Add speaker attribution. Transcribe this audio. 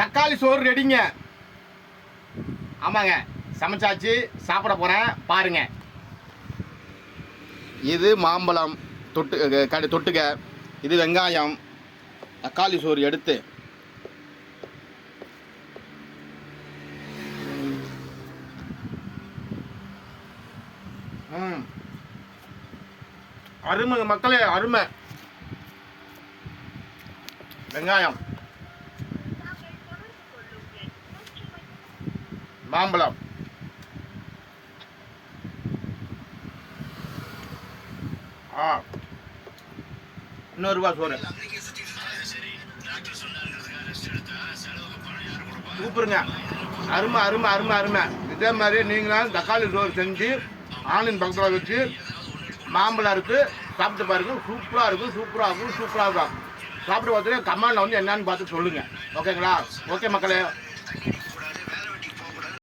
Speaker 1: தக்காளி சோறு ரெடிங்க. ஆமாங்க, சமைச்சாச்சு, சாப்பிட போகிறேன் பாருங்க. இது மாம்பழம் தொட்டுக்க, இது வெங்காயம், தக்காளி சோறு எடுத்து அருமை மக்களே, அருமை. வெங்காயம், மாம்பழம், இன்னொரு ரூபா சோறு. சூப்பருங்க, அருமை அருமை அருமை அருமை. இதே மாதிரி நீங்களும் தக்காளி சோறு செஞ்சு ஆனியன் பக்கத்தில் வச்சு மாம்பழம் இருக்குது சாப்பிட்டு பாருங்க. சூப்பராக இருக்கும், சூப்பராக இருக்கும், சூப்பராக இருக்கும். சாப்பிட்டு பார்த்துட்டு கமெண்டில் வந்து என்னன்னு பார்த்து சொல்லுங்கள். ஓகேங்களா? ஓகே மக்களே.